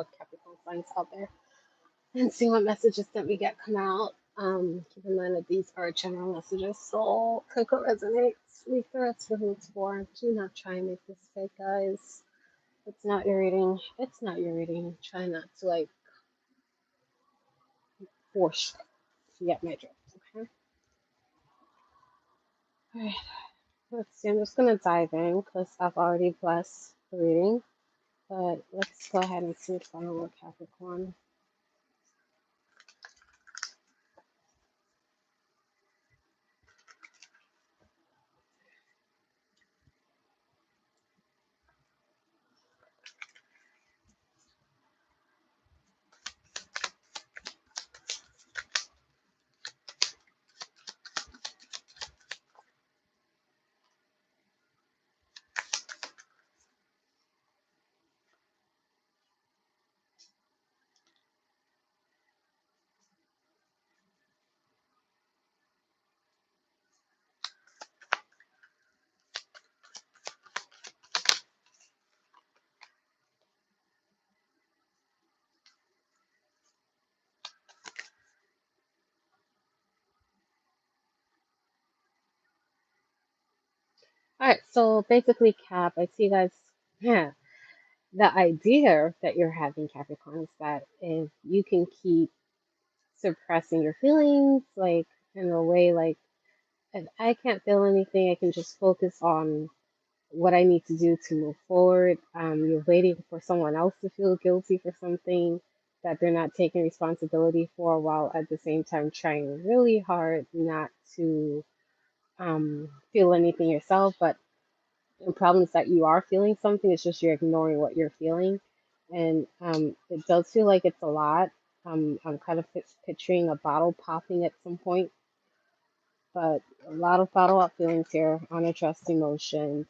Capricorn signs out there and see what messages that we get come out. Keep in mind that these are general messages, so click what resonates, leave the rest for who it's for. Do not try and make this fake, guys. It's not your reading. It's not your reading. Try not to like force it. You get my drift, okay? Alright, let's see. I'm just gonna dive in because I've already blessed the reading. But let's go ahead and see what's going on with Capricorn. Alright, so basically, Cap, I see you guys. Yeah, the idea that you're having, Capricorn, is that if you can keep suppressing your feelings, like in a way, like if I can't feel anything, I can just focus on what I need to do to move forward. You're waiting for someone else to feel guilty for something that they're not taking responsibility for, while at the same time trying really hard not to feel anything yourself. But the problem is that you are feeling something, it's just you're ignoring what you're feeling. And it does feel like it's a lot. I'm kind of picturing a bottle popping at some point, but a lot of bottle up feelings here, unaddressed emotions.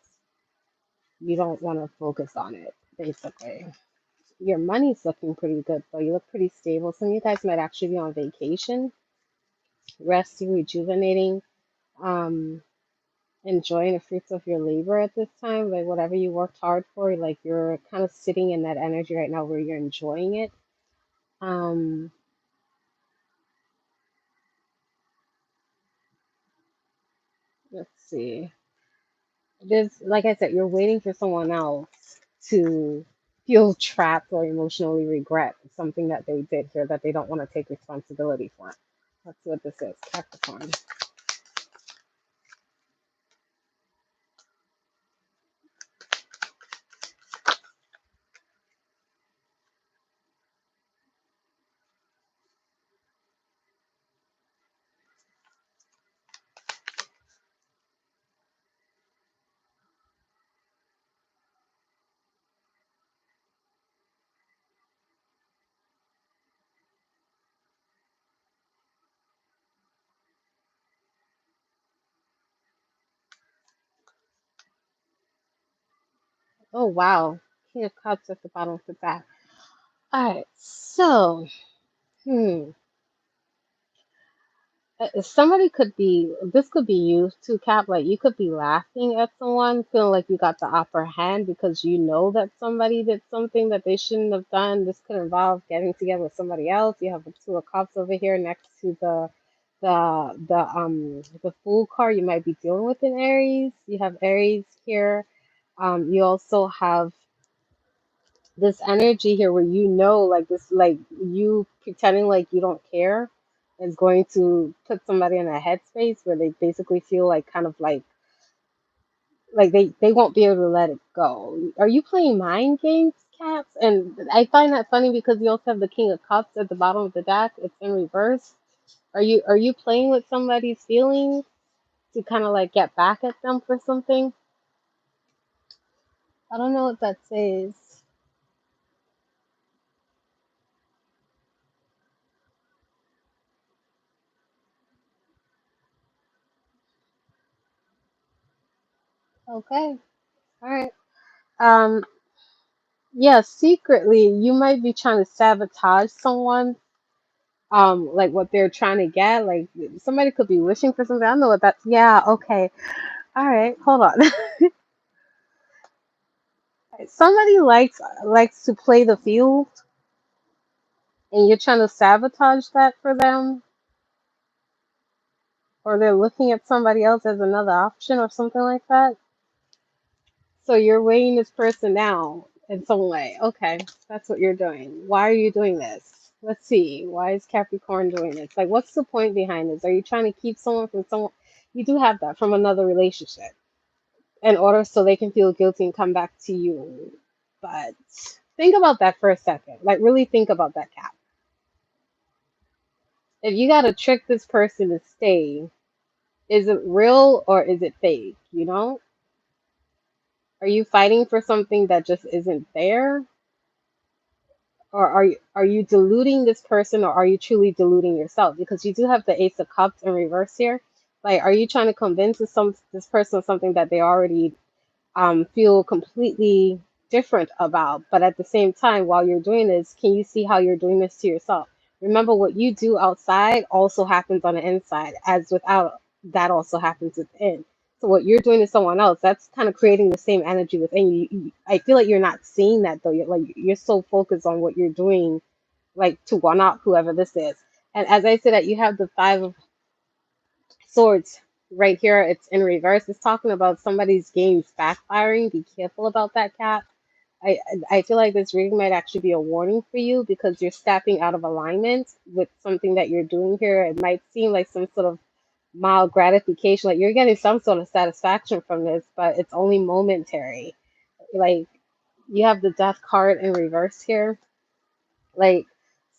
You don't want to focus on it, basically. Your money's looking pretty good, though. You look pretty stable. Some of you guys might actually be on vacation, resting, rejuvenating, um, enjoying the fruits of your labor at this time. Like whatever you worked hard for, like you're kind of sitting in that energy right now where you're enjoying it. Um, let's see. There's, like I said, you're waiting for someone else to feel trapped or emotionally regret something that they did here that they don't want to take responsibility for. That's what this is, Capricorn. Oh wow, King of Cups at the bottom of the deck. All right, so hmm. Somebody could be, this could be you too, Cap. Like you could be laughing at someone, feeling like you got the upper hand because you know that somebody did something that they shouldn't have done. This could involve getting together with somebody else. You have the Two of Cups over here next to the Fool card. You might be dealing with an Aries. You have Aries here. You also have this energy here where you know like this, like you pretending like you don't care is going to put somebody in a headspace where they basically feel like kind of like they won't be able to let it go. Are you playing mind games, Caps? And I find that funny because you also have the King of Cups at the bottom of the deck. It's in reverse. Are you playing with somebody's feelings to kind of like get back at them for something? I don't know what that says. Okay. All right. Um, yeah, secretly you might be trying to sabotage someone, like what they're trying to get. Like somebody could be wishing for something. I don't know what that's, yeah, okay. All right, hold on. Somebody likes to play the field. and you're trying to sabotage that for them, or they're looking at somebody else as another option or something like that. So you're weighing this person down in some way. Okay, that's what you're doing. Why are you doing this? Let's see. Why is Capricorn doing this? Like, what's the point behind this? Are you trying to keep someone from someone? You do have that from another relationship in order so they can feel guilty and come back to you. But think about that for a second. Like, really think about that, Cap. If you got to trick this person to stay, is it real or is it fake? You know? Are you fighting for something that just isn't there? Or are you deluding this person, or are you truly deluding yourself? Because you do have the Ace of Cups in reverse here. Like, are you trying to convince this person of something that they already feel completely different about? But at the same time, while you're doing this, can you see how you're doing this to yourself? Remember, what you do outside also happens on the inside, as without that also happens within. So what you're doing to someone else, that's kind of creating the same energy within you. I feel like you're not seeing that though. You're so focused on what you're doing, like to one up whoever this is. And as I said, that you have the Five of Swords right here. It's in reverse. It's talking about somebody's games backfiring. Be careful about that, Cat. I feel like this reading might actually be a warning for you because you're stepping out of alignment with something that you're doing here. It might seem like some sort of mild gratification, like you're getting some sort of satisfaction from this, but it's only momentary. Like, you have the Death card in reverse here. Like,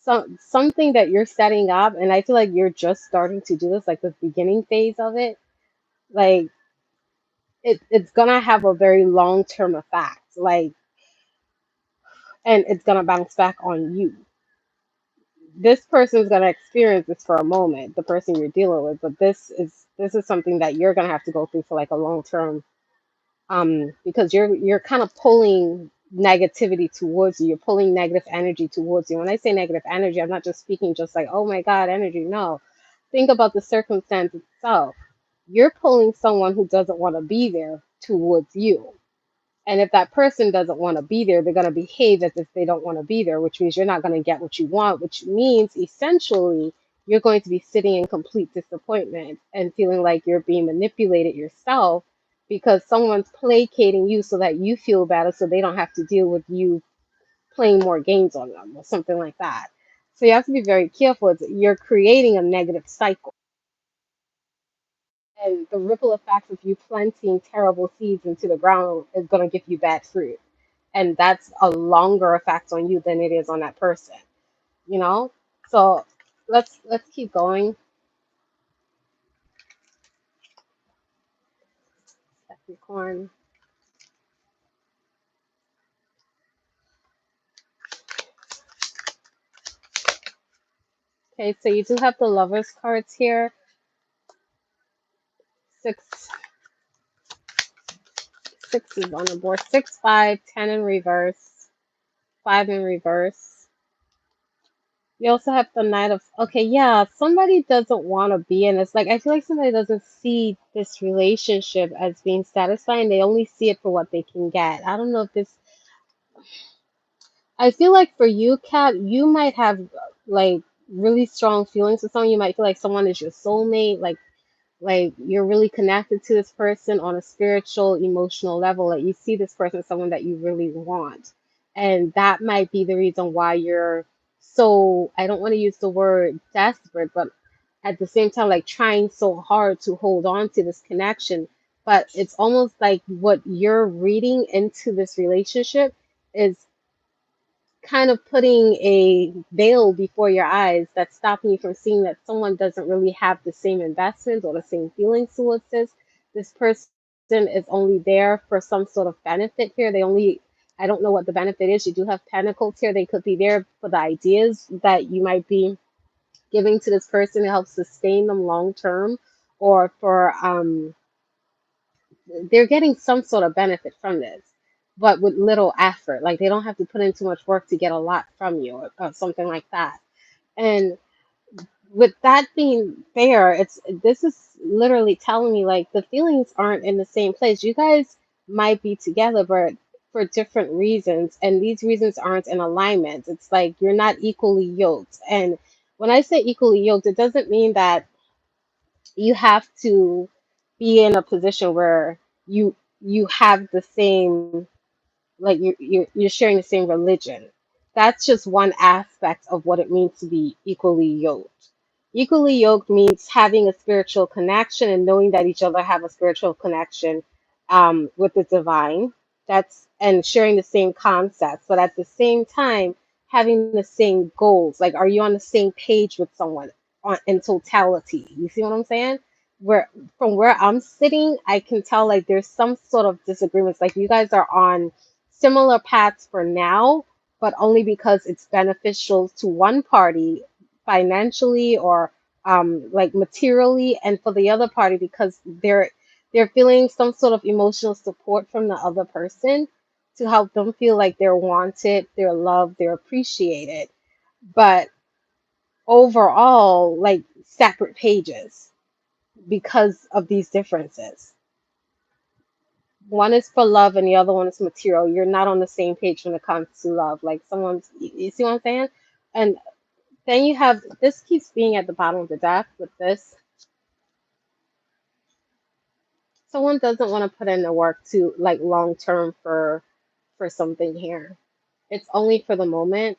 something that you're setting up, and I feel like you're just starting to do this, like the beginning phase of it. Like, it's gonna have a very long term effect. Like, and it's gonna bounce back on you. This person is gonna experience this for a moment, the person you're dealing with, but this is something that you're gonna have to go through for like a long term, because you're kind of pulling negativity towards you. You're pulling negative energy towards you. When I say negative energy, I'm not just speaking just like, oh my God, energy. No, think about the circumstance itself. You're pulling someone who doesn't want to be there towards you. And if that person doesn't want to be there, they're going to behave as if they don't want to be there, which means you're not going to get what you want, which means essentially you're going to be sitting in complete disappointment and feeling like you're being manipulated yourself because someone's placating you so that you feel better so they don't have to deal with you playing more games on them or something like that. So you have to be very careful. You're creating a negative cycle. And the ripple effects of you planting terrible seeds into the ground is going to give you bad fruit, and that's a longer effect on you than it is on that person, you know. So let's keep going. Capricorn. Okay, so you do have the Lovers cards here. Six six is on the board. 6, 5, 10 in reverse, 5 in reverse. You also have the Knight of, okay, yeah, somebody doesn't want to be in this. Like, I feel like somebody doesn't see this relationship as being satisfying. They only see it for what they can get. I don't know if this, I feel like for you, Kat, you might have like really strong feelings for someone. You might feel like someone is your soulmate, like you're really connected to this person on a spiritual, emotional level. Like, you see this person as someone that you really want. And that might be the reason why you're so, I don't want to use the word desperate, but at the same time, like trying so hard to hold on to this connection. But it's almost like what you're reading into this relationship is kind of putting a veil before your eyes that's stopping you from seeing that someone doesn't really have the same investments or the same feelings towards this. This person is only there for some sort of benefit here. I don't know what the benefit is. You do have pentacles here. They could be there for the ideas that you might be giving to this person to help sustain them long term, or for they're getting some sort of benefit from this, but with little effort. Like, they don't have to put in too much work to get a lot from you, or something like that. And with that being fair, this is literally telling me like the feelings aren't in the same place. You guys might be together, but for different reasons, and these reasons aren't in alignment. It's like you're not equally yoked. And when I say equally yoked, it doesn't mean that you have to be in a position where you have the same, like you're sharing the same religion. That's just one aspect of what it means to be equally yoked. Equally yoked means having a spiritual connection and knowing that each other have a spiritual connection with the divine. That's and sharing the same concepts, but at the same time having the same goals. Like, are you on the same page with someone in totality? You see what I'm saying? Where from where I'm sitting, I can tell like there's some sort of disagreements. Like you guys are on similar paths for now, but only because it's beneficial to one party financially or like materially, and for the other party because they're feeling some sort of emotional support from the other person to help them feel like they're wanted, they're loved, they're appreciated. But overall, like separate pages because of these differences. One is for love and the other one is material. You're not on the same page when it comes to love. Like someone's, you see what I'm saying? And then you have this keeps being at the bottom of the deck with this. Someone doesn't want to put in the work to like long term for something here. It's only for the moment.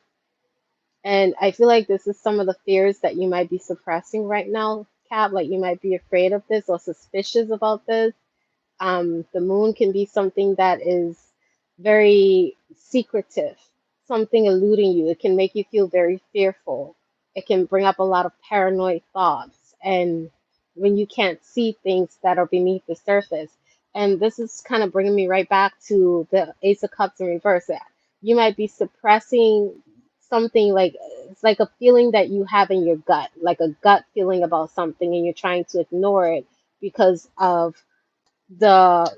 And I feel like this is some of the fears that you might be suppressing right now, Kat. Like you might be afraid of this or suspicious about this. The moon can be something that is very secretive, something eluding you. It can make you feel very fearful. It can bring up a lot of paranoid thoughts. And when you can't see things that are beneath the surface. And this is kind of bringing me right back to the Ace of Cups in reverse. You might be suppressing something like it's like a feeling that you have in your gut, like a gut feeling about something, and you're trying to ignore it because of the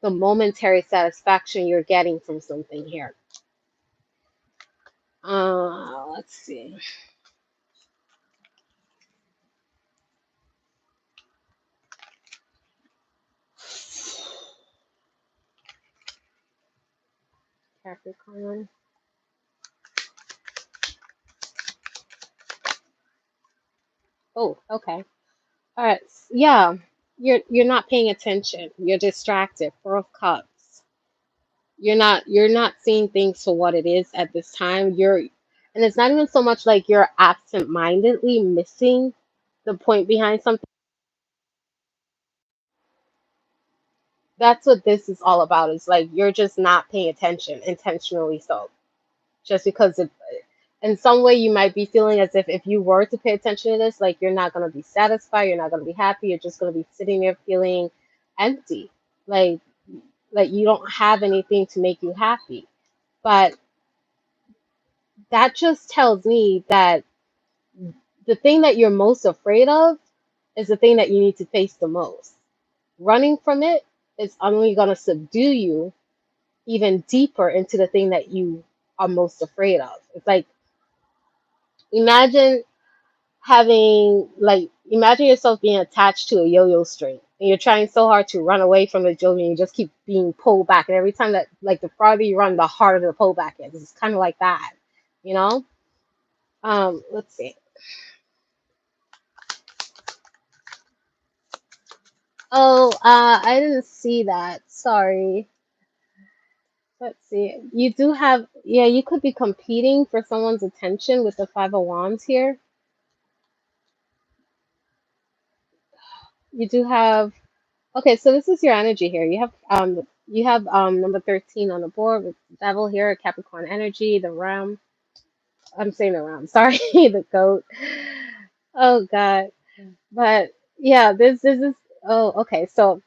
the momentary satisfaction you're getting from something here. Let's see. Capricorn. Oh, okay. All right. Yeah. You're not paying attention. You're distracted. Four of Cups. You're not seeing things for what it is at this time. And it's not even so much like you're absent-mindedly missing the point behind something. That's what this is all about. Is like you're just not paying attention intentionally so. Just because it, in some way you might be feeling as if you were to pay attention to this, like you're not going to be satisfied, you're not going to be happy, you're just going to be sitting there feeling empty, like like you don't have anything to make you happy. But that just tells me that the thing that you're most afraid of is the thing that you need to face the most. Running from it is only going to subdue you even deeper into the thing that you are most afraid of. It's like imagine imagine yourself being attached to a yo-yo string and you're trying so hard to run away from the yo-yo and you just keep being pulled back, and every time that like the farther you run the harder the pullback is. It's kind of like that, you know. Let's see. Oh, I didn't see that, sorry. Let's see, you do have, yeah, you could be competing for someone's attention with the Five of Wands here. You do have, okay, so this is your energy here. You have number 13 on the board with the devil here, Capricorn energy, the ram. I'm saying the ram, sorry, the goat. Oh God. But yeah, this is, oh, okay. So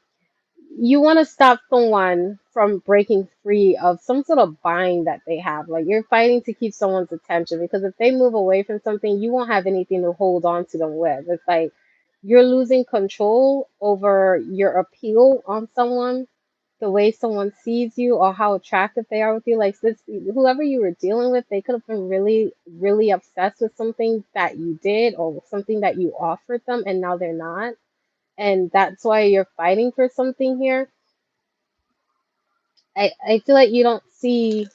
you want to stop someone from breaking free of some sort of bind that they have. Like you're fighting to keep someone's attention because if they move away from something, you won't have anything to hold on to them with. It's like you're losing control over your appeal on someone, the way someone sees you or how attractive they are with you. Like this, whoever you were dealing with, they could have been really, really obsessed with something that you did or something that you offered them, and now they're not. And that's why you're fighting for something here. I feel like you don't see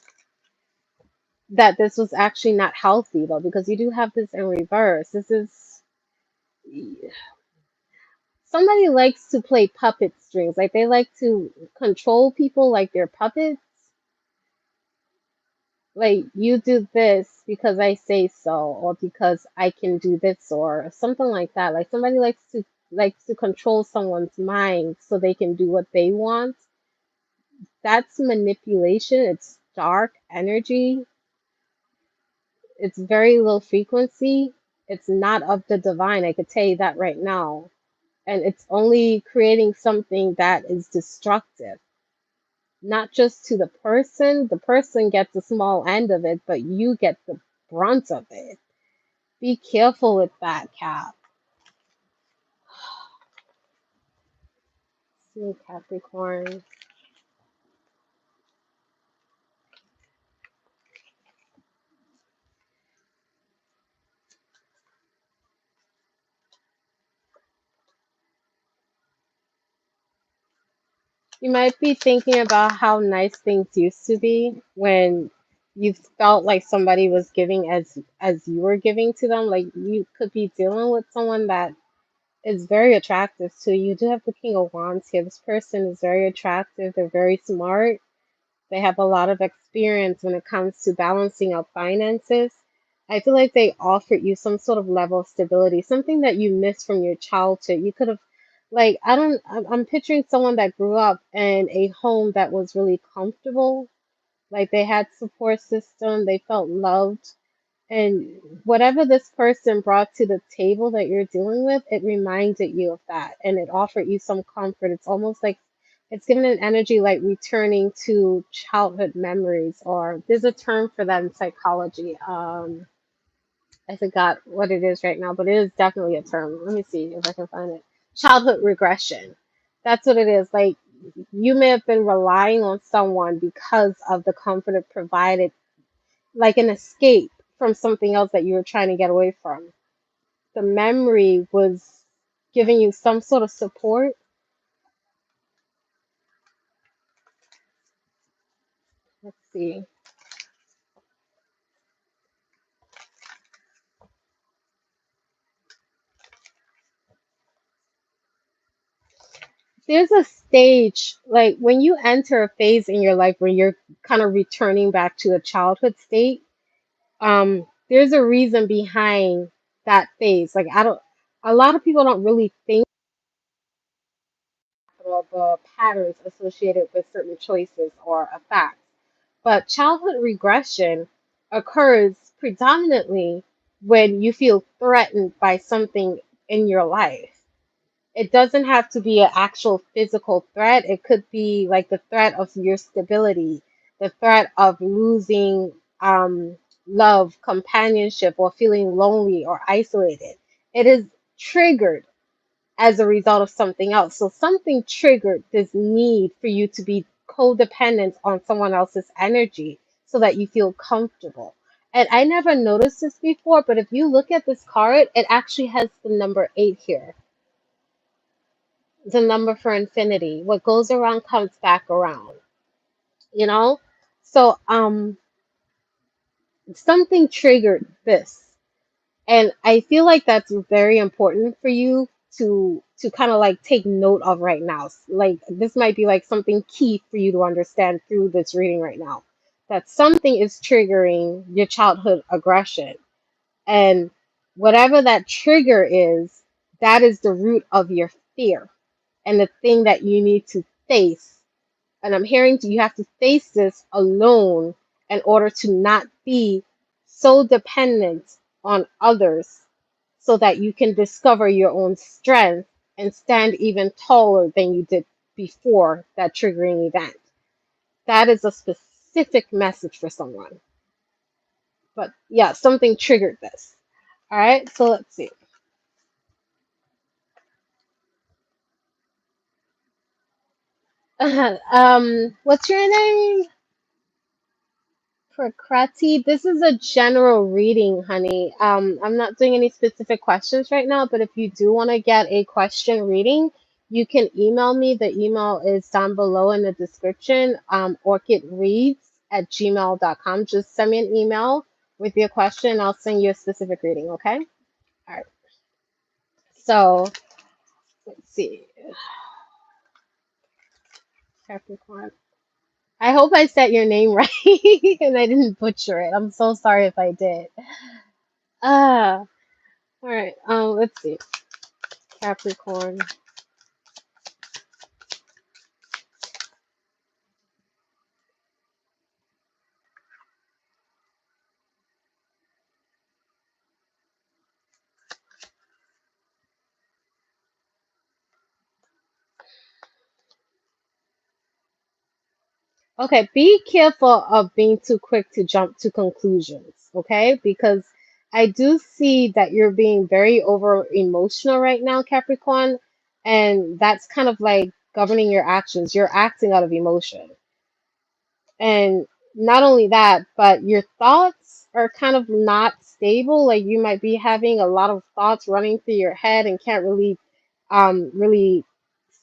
that this was actually not healthy though, because you do have this in reverse. This is somebody likes to play puppet strings, like they like to control people like they're puppets. Like you do this because I say so, or because I can do this, or something like that. Like somebody likes to control someone's mind so they can do what they want. That's manipulation. It's dark energy. It's very low frequency. It's not of the divine. I could tell you that right now. And it's only creating something that is destructive, not just to the person. The person gets a small end of it, but you get the brunt of it. Be careful with that, Cap. See, Capricorn. You might be thinking about how nice things used to be when you felt like somebody was giving as you were giving to them. Like you could be dealing with someone that is very attractive to you. You do have the King of Wands here. This person is very attractive. They're very smart. They have a lot of experience when it comes to balancing out finances. I feel like they offered you some sort of level of stability, something that you missed from your childhood. You could have, like, I don't, I'm picturing someone that grew up in a home that was really comfortable. Like they had support system, they felt loved, and whatever this person brought to the table that you're dealing with, it reminded you of that and it offered you some comfort. It's almost like it's given an energy like returning to childhood memories, or there's a term for that in psychology. I forgot what it is right now, but it is definitely a term. Let me see if I can find it. Childhood regression. That's what it is. Like you may have been relying on someone because of the comfort it provided, like an escape from something else that you were trying to get away from. The memory was giving you some sort of support. Let's see. There's a stage, like when you enter a phase in your life where you're kind of returning back to a childhood state, there's a reason behind that phase. Like I don't a lot of people don't really think of the patterns associated with certain choices or effects. But childhood regression occurs predominantly when you feel threatened by something in your life. It doesn't have to be an actual physical threat. It could be like the threat of your stability, the threat of losing love, companionship, or feeling lonely or isolated. It is triggered as a result of something else. So something triggered this need for you to be codependent on someone else's energy so that you feel comfortable. And I never noticed this before, but if you look at this card, it actually has the number 8 here, the number for infinity. What goes around comes back around, you know? So something triggered this. And I feel like that's very important for you to kind of like take note of right now. Like this might be like something key for you to understand through this reading right now. That something is triggering your childhood aggression. And whatever that trigger is, that is the root of your fear and the thing that you need to face. And I'm hearing you have to face this alone in order to not be so dependent on others so that you can discover your own strength and stand even taller than you did before that triggering event. That is a specific message for someone. But yeah, something triggered this. All right, so let's see. What's your name? Prakrati. This is a general reading, honey. I'm not doing any specific questions right now, but if you do want to get a question reading, you can email me. The email is down below in the description, orchidreads@gmail.com. Just send me an email with your question. I'll send you a specific reading, okay? All right. So let's see. Capricorn. I hope I said your name right and I didn't butcher it. I'm so sorry if I did. All right. Let's see. Capricorn. Okay, be careful of being too quick to jump to conclusions, okay? Because I do see that you're being very over emotional right now, Capricorn, and that's kind of like governing your actions. You're acting out of emotion. And not only that, but your thoughts are kind of not stable. Like you might be having a lot of thoughts running through your head and can't really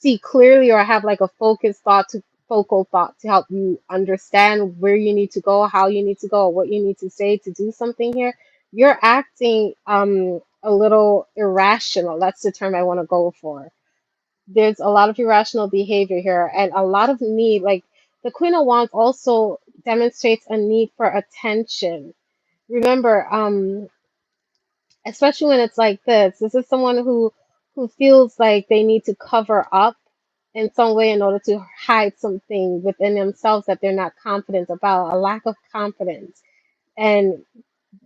see clearly or have like a focused thought to focal thought to help you understand where you need to go, how you need to go, or what you need to say to do something here. You're acting a little irrational. That's the term I want to go for. There's a lot of irrational behavior here and a lot of need. Like the Queen of Wands also demonstrates a need for attention. Remember, especially when it's like this is someone who feels like they need to cover up in some way in order to hide something within themselves that they're not confident about, a lack of confidence. And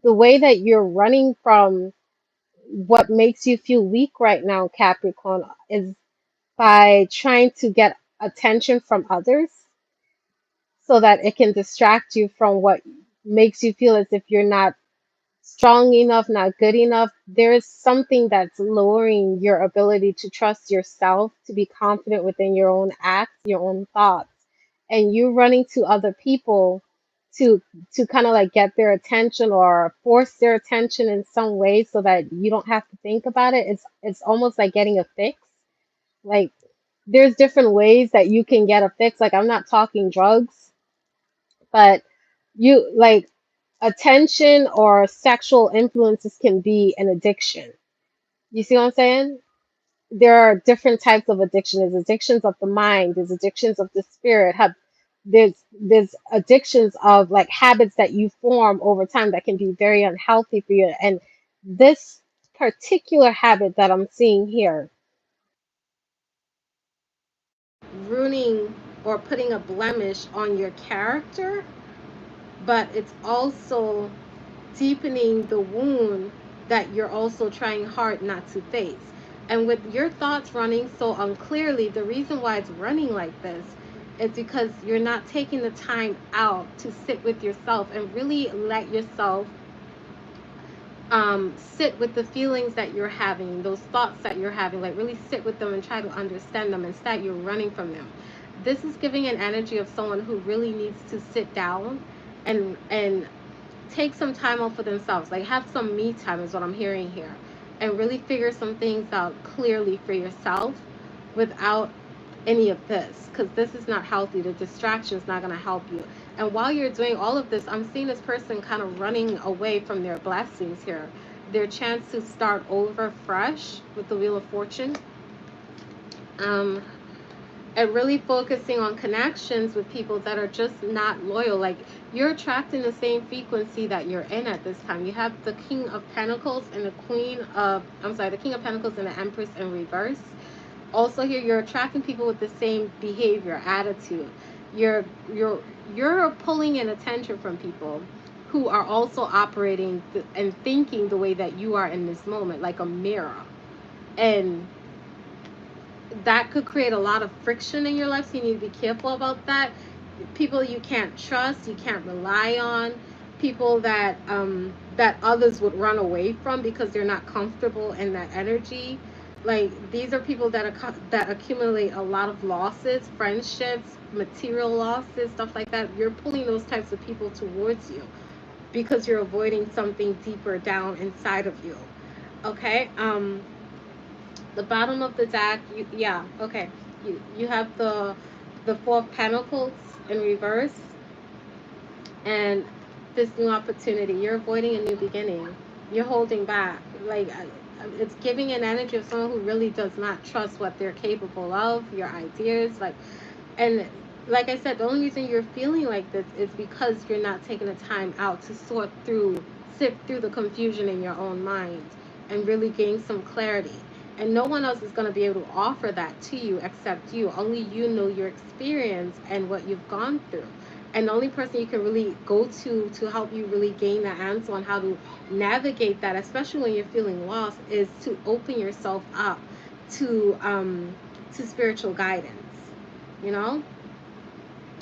the way that you're running from what makes you feel weak right now, Capricorn, is by trying to get attention from others so that it can distract you from what makes you feel as if you're not strong enough, not good enough. There is something that's lowering your ability to trust yourself, to be confident within your own acts, your own thoughts. And you running to other people to kind of like get their attention or force their attention in some way so that you don't have to think about it. It's almost like getting a fix. Like there's different ways that you can get a fix. Like I'm not talking drugs, but you like attention or sexual influences can be an addiction. You see what I'm saying? There are different types of addiction. There's addictions of the mind, there's addictions of the spirit, there's addictions of like habits that you form over time that can be very unhealthy for you. And this particular habit that I'm seeing here, ruining or putting a blemish on your character, but it's also deepening the wound that you're also trying hard not to face. And with your thoughts running so unclearly, the reason why it's running like this is because you're not taking the time out to sit with yourself and really let yourself sit with the feelings that you're having, those thoughts that you're having, like really sit with them and try to understand them. Instead, you're running from them. This is giving an energy of someone who really needs to sit down and take some time out for themselves, like have some me time is what I'm hearing here, and really figure some things out clearly for yourself without any of this, because this is not healthy. The distraction is not going to help you. And while you're doing all of this, I'm seeing this person kind of running away from their blessings here, their chance to start over fresh with the Wheel of Fortune. um and really focusing on connections with people that are just not loyal. Like you're attracting the same frequency that you're in at this time. You have the King of Pentacles and the the King of Pentacles and the Empress in reverse. Also here, you're attracting people with the same behavior, attitude. You're you're you're pulling in attention from people who are also operating and thinking the way that you are in this moment, like a mirror. And that could create a lot of friction in your life, so you need to be careful about that. People you can't trust, you can't rely on, people that that others would run away from because they're not comfortable in that energy. Like these are people that accumulate a lot of losses, friendships, material losses, stuff like that. You're pulling those types of people towards you because you're avoiding something deeper down inside of you. Okay. The bottom of the deck, yeah, okay. You have the Four of Pentacles in reverse, and this new opportunity. You're avoiding a new beginning. You're holding back. Like, it's giving an energy of someone who really does not trust what they're capable of, your ideas. Like, and like I said, the only reason you're feeling like this is because you're not taking the time out to sift through the confusion in your own mind and really gain some clarity. And no one else is going to be able to offer that to you except you. Only you know your experience and what you've gone through. And the only person you can really go to help you really gain that answer on how to navigate that, especially when you're feeling lost, is to open yourself up to spiritual guidance. You know,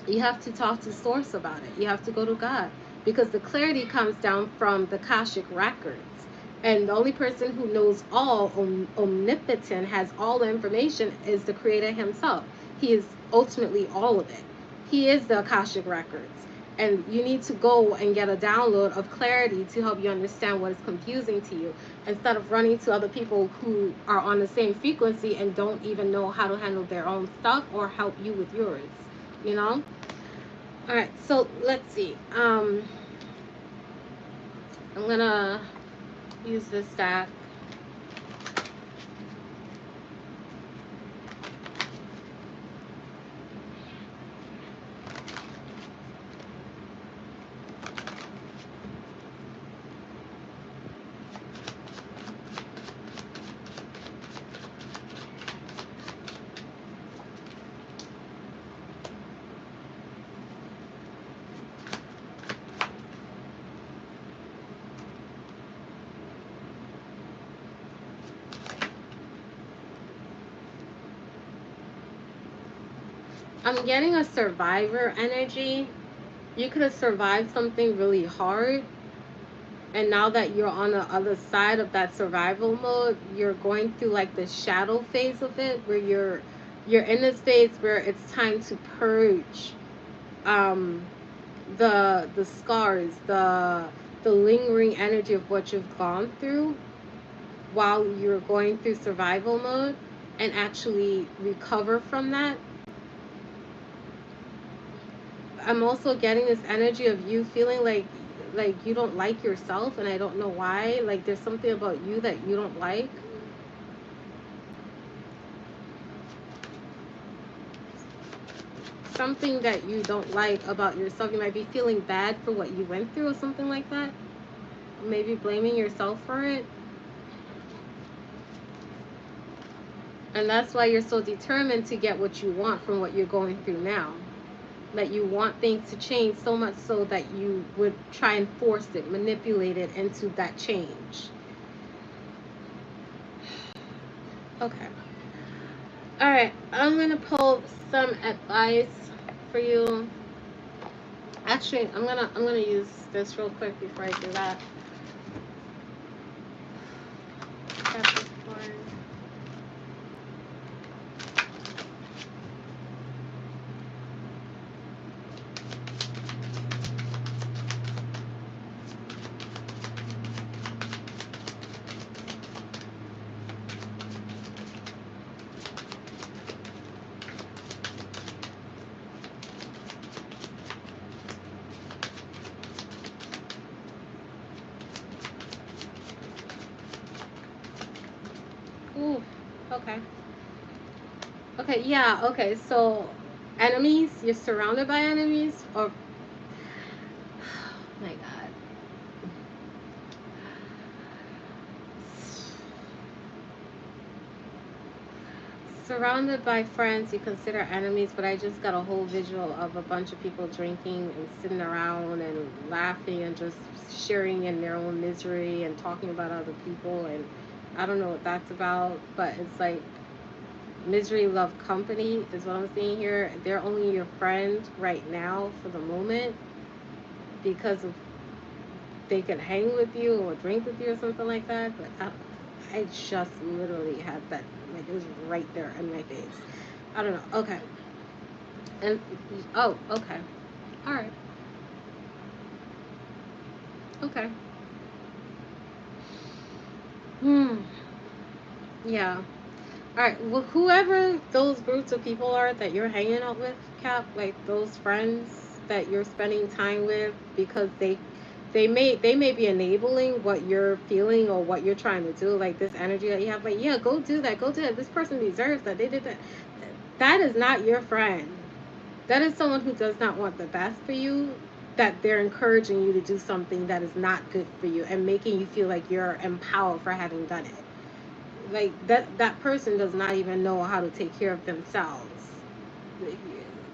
you have to talk to source about it. You have to go to God, because the clarity comes down from the Akashic records. And the only person who knows all, omnipotent, has all the information, is the Creator himself. He is ultimately all of it. He is the Akashic records. And you need to go and get a download of clarity to help you understand what is confusing to you, instead of running to other people who are on the same frequency and don't even know how to handle their own stuff or help you with yours, you know? All right, so let's see. I'm gonna use this stack. I'm getting a survivor energy. You could have survived something really hard, and now that you're on the other side of that survival mode, you're going through like the shadow phase of it, where you're in this phase where it's time to purge the scars, the lingering energy of what you've gone through while you're going through survival mode, and actually recover from that. I'm also getting this energy of you feeling like you don't like yourself, and I don't know why. Like, there's something about you that you don't like. Something that you don't like about yourself. You might be feeling bad for what you went through or something like that. Maybe blaming yourself for it. And that's why you're so determined to get what you want from what you're going through now. That you want things to change so much so that you would try and force it, manipulate it into that change. Okay. All right. I'm gonna pull some advice for you. Actually, I'm gonna use this real quick before I do that. Capricorn. Ooh, okay. Okay, yeah, okay. So, enemies, you're surrounded by enemies, or oh my God. Surrounded by friends you consider enemies, but I just got a whole visual of a bunch of people drinking and sitting around and laughing and just sharing in their own misery and talking about other people, and I don't know what that's about, but it's like misery love company is what I'm seeing here. They're only your friend right now for the moment because of they can hang with you or drink with you or something like that, but I just literally had that, like, it was right there in my face. I don't know. Okay. And oh, okay. All right. Okay. Yeah. All right, well, whoever those groups of people are that you're hanging out with, Cap, like those friends that you're spending time with, because they may be enabling what you're feeling or what you're trying to do, like this energy that you have, like, yeah, go do that, go do that. This person deserves that. They did that. That is not your friend. That is someone who does not want the best for you, that they're encouraging you to do something that is not good for you and making you feel like you're empowered for having done it. Like that person does not even know how to take care of themselves.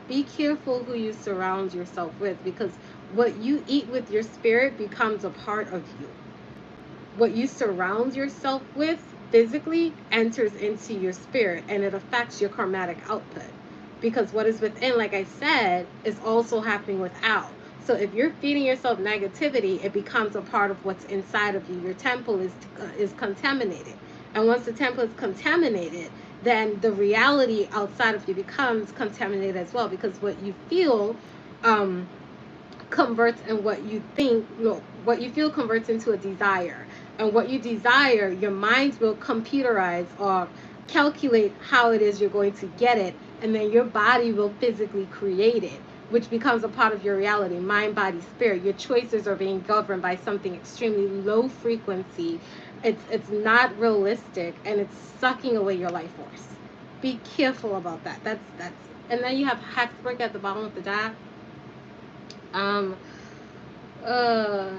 Be careful who you surround yourself with, because what you eat with your spirit becomes a part of you. What you surround yourself with physically enters into your spirit, and it affects your karmatic output, because what is within, like I said, is also happening without. So if you're feeding yourself negativity, it becomes a part of what's inside of you. Your temple is contaminated, and once the temple is contaminated, then the reality outside of you becomes contaminated as well, because what you feel um, converts, and what you think, no, what you feel converts into a desire, and what you desire, your mind will computerize or calculate how it is you're going to get it, and then your body will physically create it, which becomes a part of your reality. Mind, body, spirit. Your choices are being governed by something extremely low frequency. It's not realistic, and it's sucking away your life force. Be careful about that. That's And then you have Hexbrook at the bottom of the deck. um uh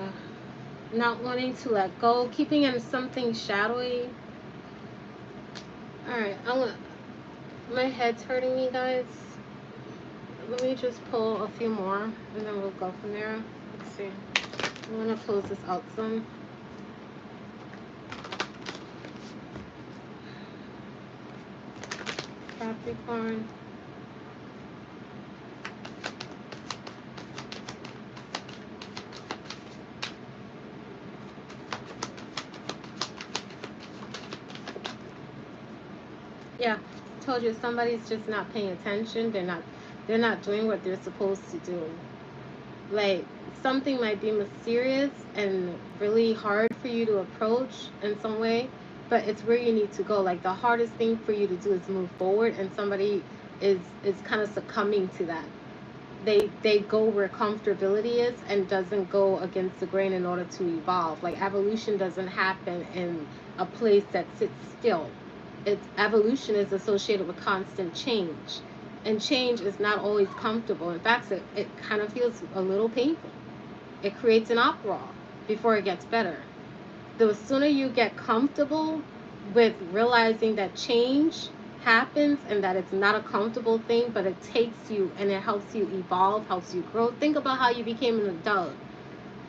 Not wanting to let go, keeping in something shadowy. All right, my head's hurting me, guys. Let me just pull a few more, and then we'll go from there. Let's see. I'm gonna close this out some. Capricorn. Yeah, told you, somebody's just not paying attention. They're not doing what they're supposed to do. Like, something might be mysterious and really hard for you to approach in some way, but it's where you need to go. Like, the hardest thing for you to do is move forward, and somebody is kind of succumbing to that. They go where comfortability is, and doesn't go against the grain in order to evolve. Like, evolution doesn't happen in a place that sits still. It's Evolution is associated with constant change, and change is not always comfortable. In fact, it kind of feels a little painful. It creates an uproar before it gets better. The sooner you get comfortable with realizing that change happens, and that it's not a comfortable thing, but it takes you and it helps you evolve, helps you grow. Think about how you became an adult.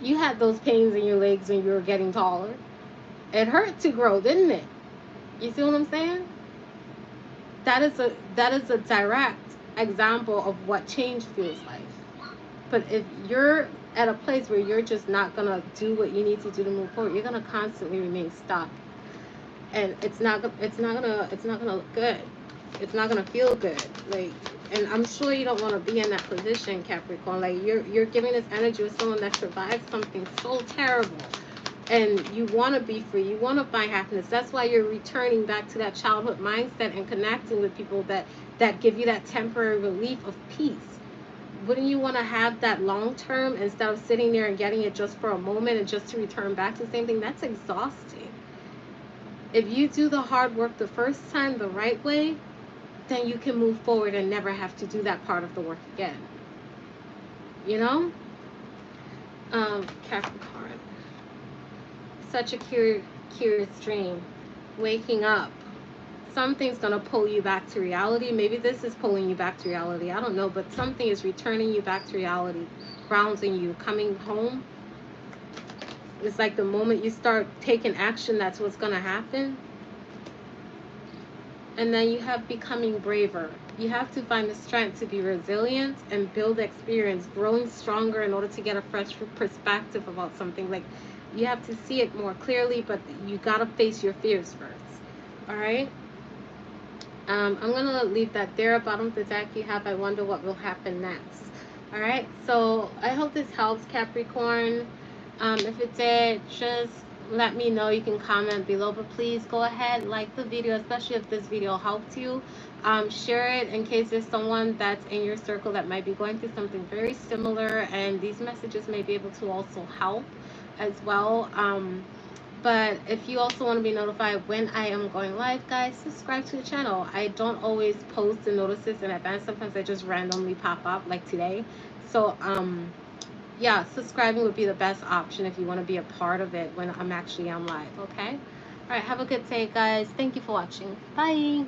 You had those pains in your legs when you were getting taller. It hurt to grow, didn't it? You see what I'm saying? That is a direct example of what change feels like. But if you're at a place where you're just not gonna do what you need to do to move forward, you're gonna constantly remain stuck, and it's not gonna look good. It's not gonna feel good. Like, and I'm sure you don't want to be in that position, Capricorn. Like, you're giving this energy with someone that survived something so terrible, and you want to be free. You want to find happiness. That's why you're returning back to that childhood mindset and connecting with people that give you that temporary relief of peace. Wouldn't you want to have that long term, instead of sitting there and getting it just for a moment and just to return back to the same thing? That's exhausting. If you do the hard work the first time the right way, then you can move forward and never have to do that part of the work again. You know? Capricorn. Such a curious dream. Waking up. Something's going to pull you back to reality. Maybe this is pulling you back to reality. I don't know. But something is returning you back to reality. Grounding you. Coming home. It's like the moment you start taking action, that's what's going to happen. And then you have becoming braver. You have to find the strength to be resilient and build experience, growing stronger in order to get a fresh perspective about something. Like, you have to see it more clearly, but you got to face your fears first. All right? I'm going to leave that there. Bottom of the deck you have, I wonder what will happen next. All right? So I hope this helps, Capricorn. If it did, just let me know. You can comment below, but please go ahead, like the video, especially if this video helped you. Share it in case there's someone that's in your circle that might be going through something very similar, and these messages may be able to also help as well. But if you also want to be notified when I am going live, guys, subscribe to the channel. I don't always post the notices in advance. Sometimes they just randomly pop up, like today. So yeah, subscribing would be the best option if you want to be a part of it when I'm actually on live. Okay. All right, have a good day, guys. Thank you for watching. Bye.